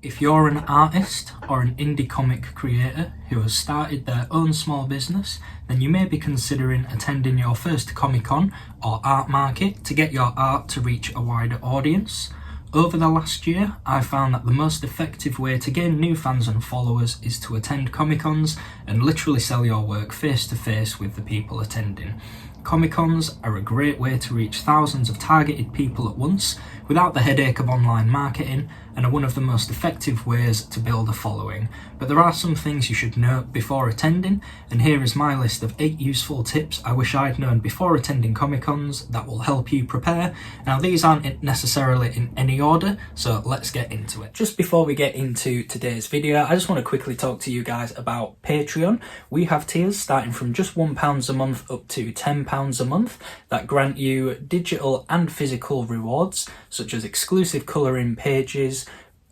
If you're an artist or an indie comic creator who has started their own small business, then you may be considering attending your first Comic-Con or art market to get your art to reach a wider audience. Over the last year, I found that the most effective way to gain new fans and followers is to attend Comic-Cons and literally sell your work face to face with the people attending. Comic-Cons are a great way to reach thousands of targeted people at once without the headache of online marketing, and are one of the most effective ways to build a following. But there are some things you should know before attending, and here is my list of 8 useful tips I wish I'd known before attending Comic-Cons that will help you prepare. Now these aren't necessarily in any order, so let's get into it. Just before we get into today's video, I just want to quickly talk to you guys about Patreon. We have tiers starting from just £1 a month up to £10 a month that grant you digital and physical rewards such as exclusive colouring pages,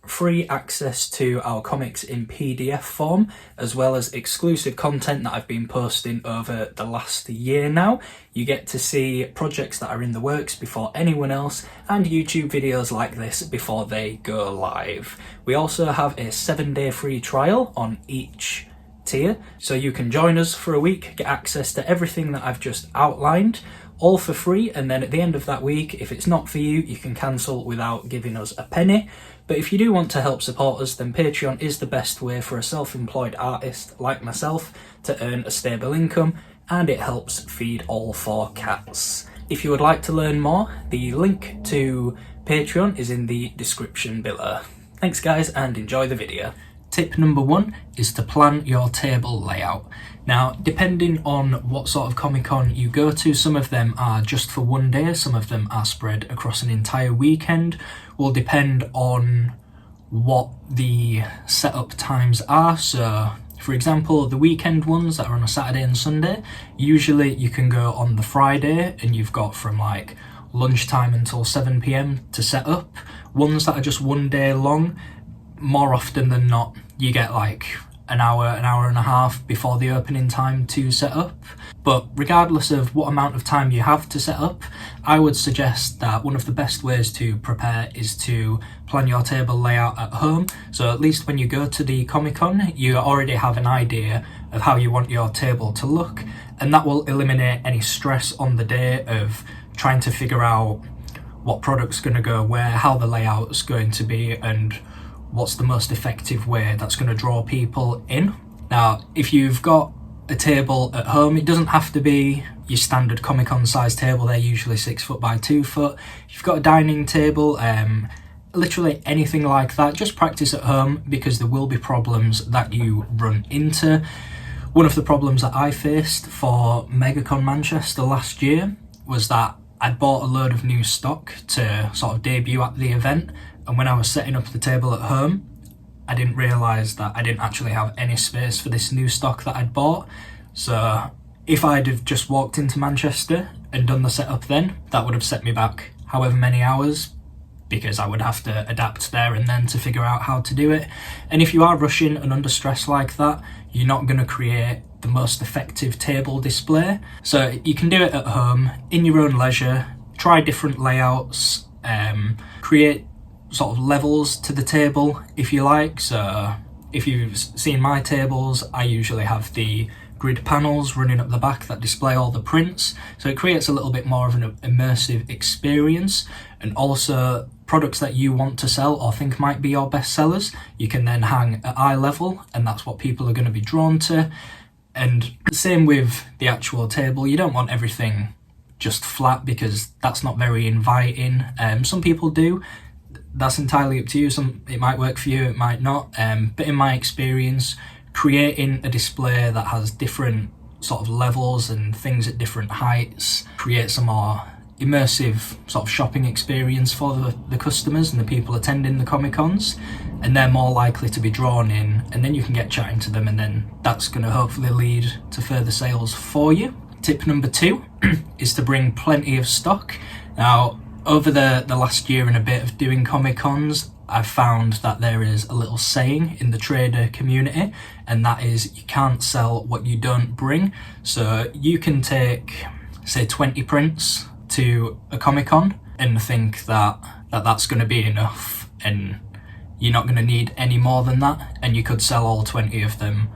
free access to our comics in PDF form, as well as exclusive content that I've been posting over the last year now. You get to see projects that are in the works before anyone else, and YouTube videos like this before they go live. We also have a 7-day free trial on each tier, so you can join us for a week, get access to everything that I've just outlined, all for free, and then at the end of that week, if it's not for you, you can cancel without giving us a penny. But if you do want to help support us, then Patreon is the best way for a self-employed artist like myself to earn a stable income, and it helps feed all 4 cats. If you would like to learn more, the link to Patreon is in the description below. Thanks guys, and enjoy the video. Tip number 1 is to plan your table layout. Now, depending on what sort of Comic-Con you go to, some of them are just for one day, some of them are spread across an entire weekend, will depend on what the setup times are. So, for example, the weekend ones that are on a Saturday and Sunday, usually you can go on the Friday and you've got from like lunchtime until 7 PM to set up. Ones that are just one day long, more often than not, you get like an hour and a half before the opening time to set up. But regardless of what amount of time you have to set up, I would suggest that one of the best ways to prepare is to plan your table layout at home. So at least when you go to the Comic-Con, you already have an idea of how you want your table to look, and that will eliminate any stress on the day of trying to figure out what product's going to go where, how the layout's going to be, and what's the most effective way that's going to draw people in. Now, if you've got a table at home, it doesn't have to be your standard Comic-Con size table, they're usually 6 foot by 2 foot. If you've got a dining table, literally anything like that, just practice at home because there will be problems that you run into. One of the problems that I faced for MegaCon Manchester last year was that I'd bought a load of new stock to sort of debut at the event, and when I was setting up the table at home, I didn't realise that I didn't actually have any space for this new stock that I'd bought. So if I'd have just walked into Manchester and done the setup then, that would have set me back however many hours, because I would have to adapt there and then to figure out how to do it. And if you are rushing and under stress like that, you're not going to create the most effective table display. So you can do it at home in your own leisure, try different layouts, create sort of levels to the table if you like. So if you've seen my tables, I usually have the grid panels running up the back that display all the prints, so it creates a little bit more of an immersive experience. And also products that you want to sell or think might be your best sellers, you can then hang at eye level, and that's what people are going to be drawn to. And same with the actual table, you don't want everything just flat because that's not very inviting. Some people do, that's entirely up to you. It might work for you, it might not, but in my experience, creating a display that has different sort of levels and things at different heights creates a more immersive sort of shopping experience for the customers and the people attending the Comic-Cons, and they're more likely to be drawn in, and then you can get chatting to them, and then that's going to hopefully lead to further sales for you. Tip number 2 is to bring plenty of stock. Now, over the last year and a bit of doing Comic-Cons, I've found that there is a little saying in the trader community, and that is you can't sell what you don't bring. So you can take, say, 20 prints to a Comic-Con and think that that's going to be enough, and you're not going to need any more than that, and you could sell all 20 of them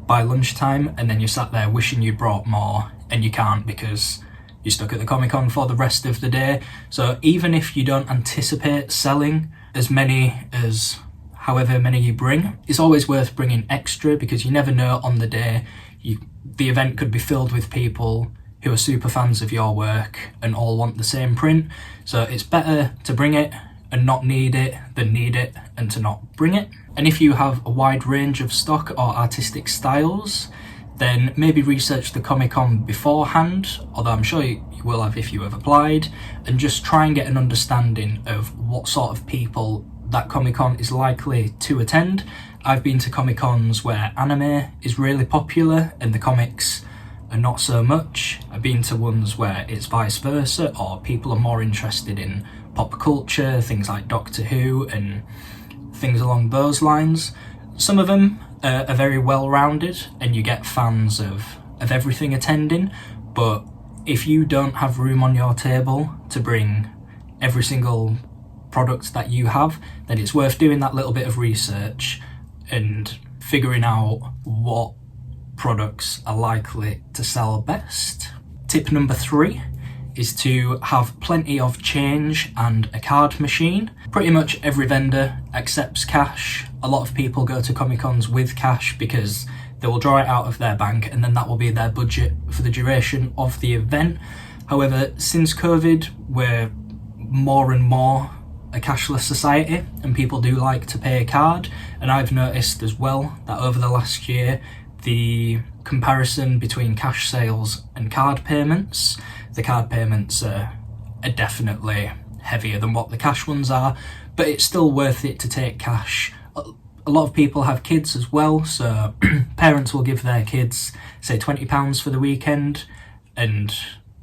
by lunchtime, and then you're sat there wishing you brought more, and you can't because you're stuck at the Comic-Con for the rest of the day. So even if you don't anticipate selling as many as however many you bring, it's always worth bringing extra, because you never know on the day. The event could be filled with people who are super fans of your work and all want the same print. So it's better to bring it and not need it than need it and to not bring it. And if you have a wide range of stock or artistic styles, then maybe research the Comic-Con beforehand, although I'm sure you will have if you have applied, and just try and get an understanding of what sort of people that Comic-Con is likely to attend. I've been to Comic-Cons where anime is really popular and the comics are not so much. I've been to ones where it's vice versa, or people are more interested in pop culture, things like Doctor Who and things along those lines. Some of them are very well-rounded and you get fans of everything attending, but if you don't have room on your table to bring every single product that you have, then it's worth doing that little bit of research and figuring out what products are likely to sell best. Tip number 3 is to have plenty of change and a card machine. Pretty much every vendor accepts cash. A lot of people go to Comic-Cons with cash because they will draw it out of their bank and then that will be their budget for the duration of the event. However, since COVID, we're more and more a cashless society and people do like to pay a card, and I've noticed as well that over the last year the comparison between cash sales and card payments, the card payments are definitely heavier than what the cash ones are, but it's still worth it to take cash. A lot of people have kids as well, so parents will give their kids say £20 for the weekend and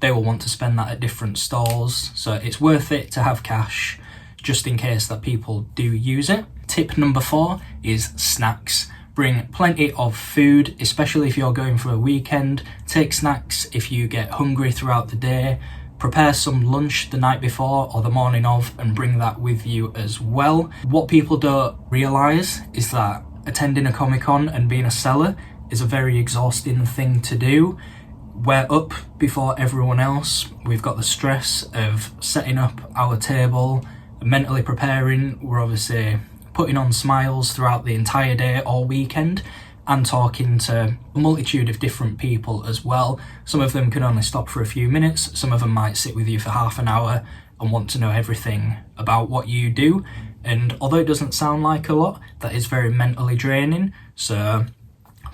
they will want to spend that at different stalls, so it's worth it to have cash just in case that people do use it. Tip number 4 is snacks. Bring plenty of food, especially if you're going for a weekend. Take snacks if you get hungry throughout the day. Prepare some lunch the night before or the morning of and bring that with you as well. What people don't realise is that attending a Comic-Con and being a seller is a very exhausting thing to do. We're up before everyone else. We've got the stress of setting up our table, mentally preparing. We're obviously putting on smiles throughout the entire day or weekend and talking to a multitude of different people as well. Some of them can only stop for a few minutes, some of them might sit with you for half an hour and want to know everything about what you do. And although it doesn't sound like a lot, that is very mentally draining. So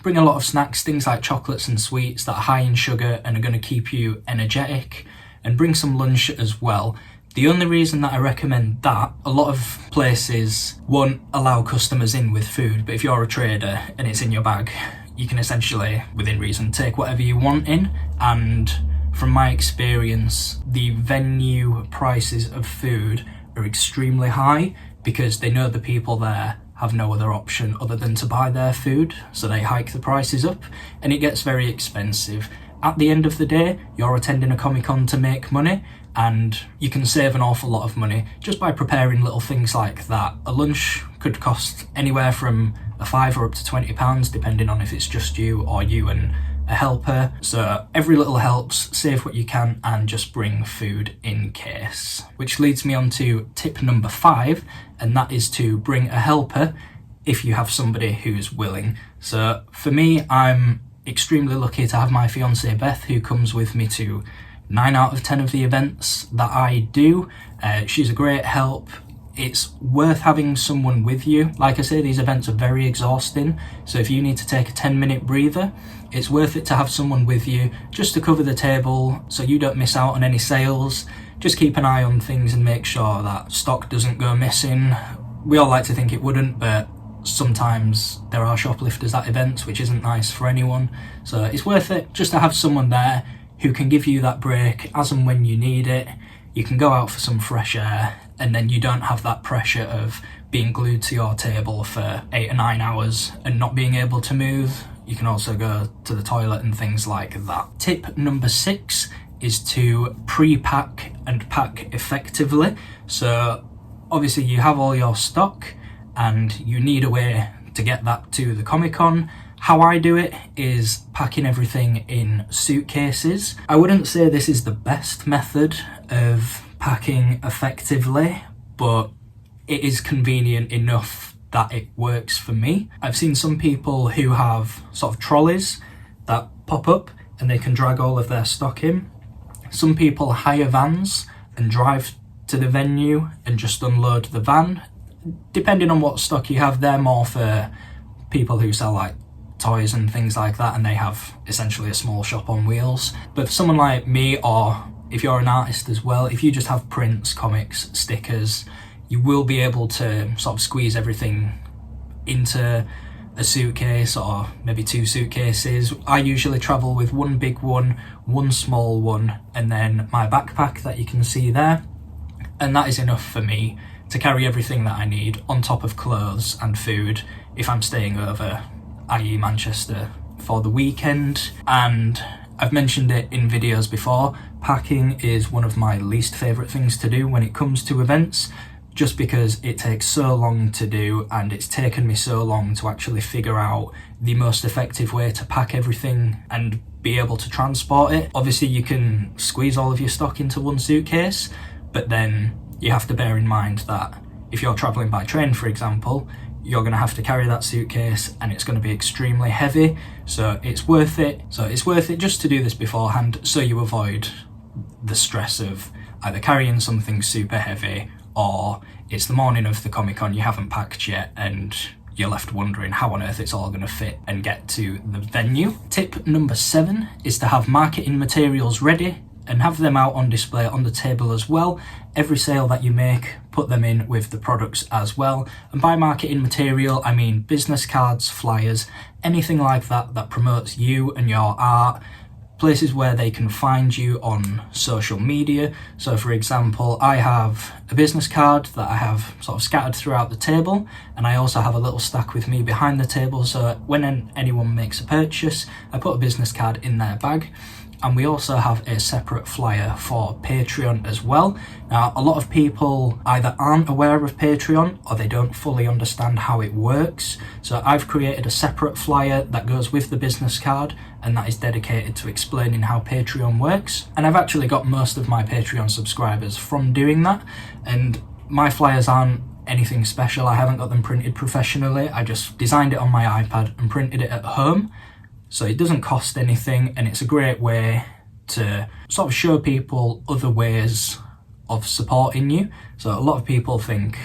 bring a lot of snacks, things like chocolates and sweets that are high in sugar and are going to keep you energetic, and bring some lunch as well. The only reason that I recommend that, a lot of places won't allow customers in with food, but if you're a trader and it's in your bag, you can essentially, within reason, take whatever you want in. And from my experience, the venue prices of food are extremely high because they know the people there have no other option other than to buy their food, so they hike the prices up and it gets very expensive. At the end of the day, you're attending a Comic-Con to make money, and you can save an awful lot of money just by preparing little things like that. A lunch could cost anywhere from a £5 up to £20 depending on if it's just you or you and a helper. So every little helps, save what you can and just bring food in case. Which leads me on to tip number 5, and that is to bring a helper if you have somebody who's willing. So for me, I'm extremely lucky to have my fiancée Beth, who comes with me to 9 out of 10 of the events that I do. She's a great help. It's worth having someone with you. Like I say, these events are very exhausting, so if you need to take a 10-minute breather, it's worth it to have someone with you just to cover the table so you don't miss out on any sales. Just keep an eye on things and make sure that stock doesn't go missing. We all like to think it wouldn't, but sometimes there are shoplifters at events, which isn't nice for anyone. So it's worth it just to have someone there who can give you that break as and when you need it. You can go out for some fresh air and then you don't have that pressure of being glued to your table for 8 or 9 hours and not being able to move. You can also go to the toilet and things like that. Tip number 6 is to pre-pack and pack effectively. So obviously you have all your stock and you need a way to get that to the Comic-Con. How I do it is packing everything in suitcases. I wouldn't say this is the best method of packing effectively, but it is convenient enough that it works for me. I've seen some people who have sort of trolleys that pop up and they can drag all of their stock in. Some people hire vans and drive to the venue and just unload the van. Depending on what stock you have, they're more for people who sell like toys and things like that, and they have essentially a small shop on wheels. But for someone like me, or if you're an artist as well, if you just have prints, comics, stickers, you will be able to sort of squeeze everything into a suitcase or maybe 2 suitcases. I usually travel with one big one, one small one, and then my backpack that you can see there. And that is enough for me to carry everything that I need on top of clothes and food if I'm staying over, i.e. Manchester, for the weekend. And I've mentioned it in videos before, packing is one of my least favourite things to do when it comes to events, just because it takes so long to do, and it's taken me so long to actually figure out the most effective way to pack everything and be able to transport it. Obviously you can squeeze all of your stock into one suitcase, but then you have to bear in mind that if you're travelling by train, for example, you're going to have to carry that suitcase and it's going to be extremely heavy, so it's worth it. Just to do this beforehand, so you avoid the stress of either carrying something super heavy, or it's the morning of the Comic-Con, you haven't packed yet and you're left wondering how on earth it's all going to fit and get to the venue. Tip number 7 is to have marketing materials ready and have them out on display on the table as well. Every sale that you make, put them in with the products as well. And by marketing material, I mean business cards, flyers, anything like that that promotes you and your art, places where they can find you on social media. So for example, I have a business card that I have sort of scattered throughout the table, and I also have a little stack with me behind the table, so when anyone makes a purchase, I put a business card in their bag. And we also have a separate flyer for Patreon as well. Now, a lot of people either aren't aware of Patreon or they don't fully understand how it works. So I've created a separate flyer that goes with the business card, and that is dedicated to explaining how Patreon works. And I've actually got most of my Patreon subscribers from doing that. And my flyers aren't anything special. I haven't got them printed professionally. I just designed it on my iPad and printed it at home. So it doesn't cost anything, and it's a great way to sort of show people other ways of supporting you. So a lot of people think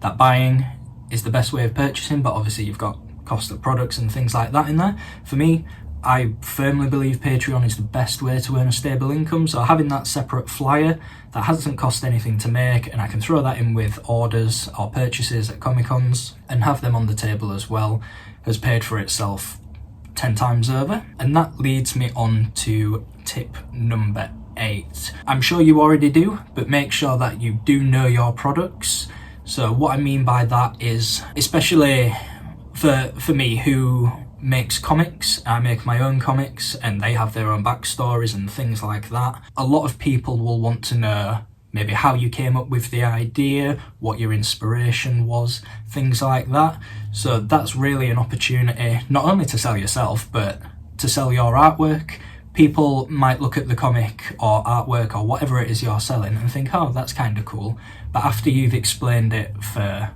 that buying is the best way of purchasing, but obviously you've got cost of products and things like that in there. For me, I firmly believe Patreon is the best way to earn a stable income, so having that separate flyer that hasn't cost anything to make, and I can throw that in with orders or purchases at Comic-Cons and have them on the table as well, has paid for itself 10 times over. And that leads me on to tip number 8. I'm sure you already do, but make sure that you do know your products. So what I mean by that is, especially for me who makes comics, I make my own comics and they have their own backstories and things like that. A lot of people will want to know maybe how you came up with the idea, what your inspiration was, things like that. So that's really an opportunity, not only to sell yourself, but to sell your artwork. People might look at the comic or artwork or whatever it is you're selling and think, oh, that's kind of cool. But after you've explained it for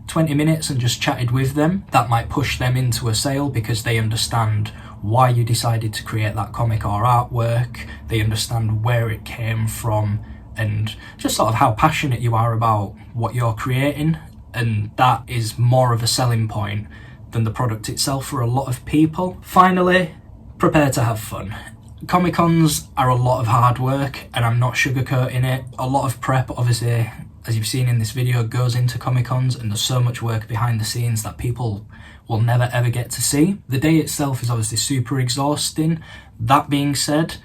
20 minutes and just chatted with them, that might push them into a sale because they understand why you decided to create that comic or artwork. They understand where it came from, and just sort of how passionate you are about what you're creating, and that is more of a selling point than the product itself for a lot of people. Finally, prepare to have fun. Comic-Cons are a lot of hard work, and I'm not sugarcoating it. A lot of prep, obviously, as you've seen in this video, goes into Comic-Cons, and there's so much work behind the scenes that people will never ever get to see. The day itself is obviously super exhausting. That being said,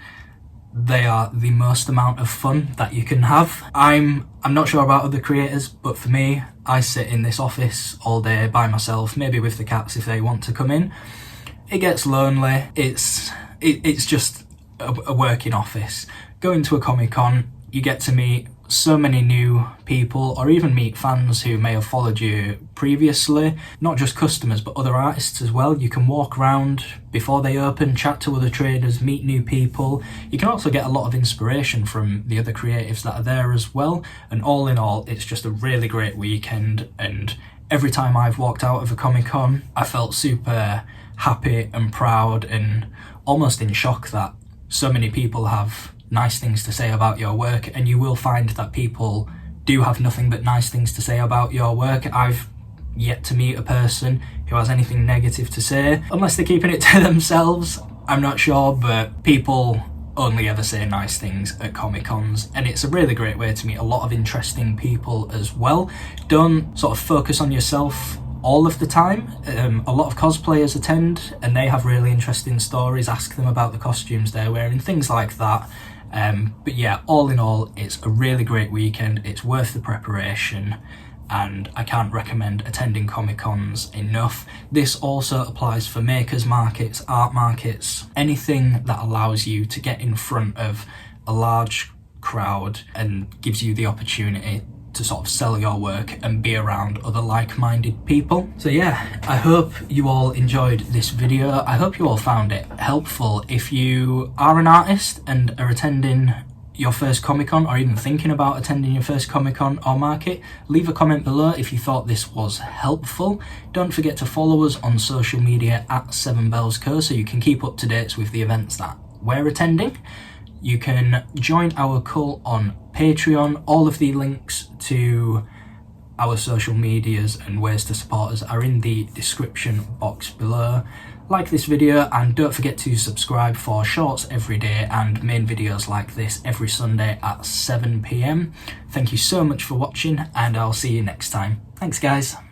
they are the most amount of fun that you can have. I'm not sure about other creators, but for me, I sit in this office all day by myself, maybe with the cats if they want to come in. It gets lonely. It's just a working office. Going to a Comic-Con, you get to meet so many new people, or even meet fans who may have followed you previously. Not just customers, but other artists as well. You can walk around before they open, chat to other traders, meet new people. You can also get a lot of inspiration from the other creatives that are there as well. And all in all, it's just a really great weekend. And every time I've walked out of a Comic-Con, I felt super happy and proud and almost in shock that so many people have nice things to say about your work, and you will find that people do have nothing but nice things to say about your work. I've yet to meet a person who has anything negative to say, unless they're keeping it to themselves. I'm not sure, but people only ever say nice things at Comic-Cons, and it's a really great way to meet a lot of interesting people as well. Don't sort of focus on yourself all of the time. A lot of cosplayers attend and they have really interesting stories. Ask them about the costumes they're wearing, things like that. But yeah, all in all, it's a really great weekend. It's worth the preparation, and I can't recommend attending Comic-Cons enough. This also applies for makers markets, art markets, anything that allows you to get in front of a large crowd and gives you the opportunity to sort of sell your work and be around other like-minded people. So yeah, I hope you all enjoyed this video. I hope you all found it helpful. If you are an artist and are attending your first Comic-Con, or even thinking about attending your first Comic-Con or market, leave a comment below if you thought this was helpful. Don't forget to follow us on social media at 7bellsco so you can keep up to date with the events that we're attending. You can join our cult on Patreon. All of the links to our social medias and ways to support us are in the description box below. Like this video, and don't forget to subscribe for shorts every day and main videos like this every Sunday at 7 PM. Thank you so much for watching, and I'll see you next time. Thanks guys.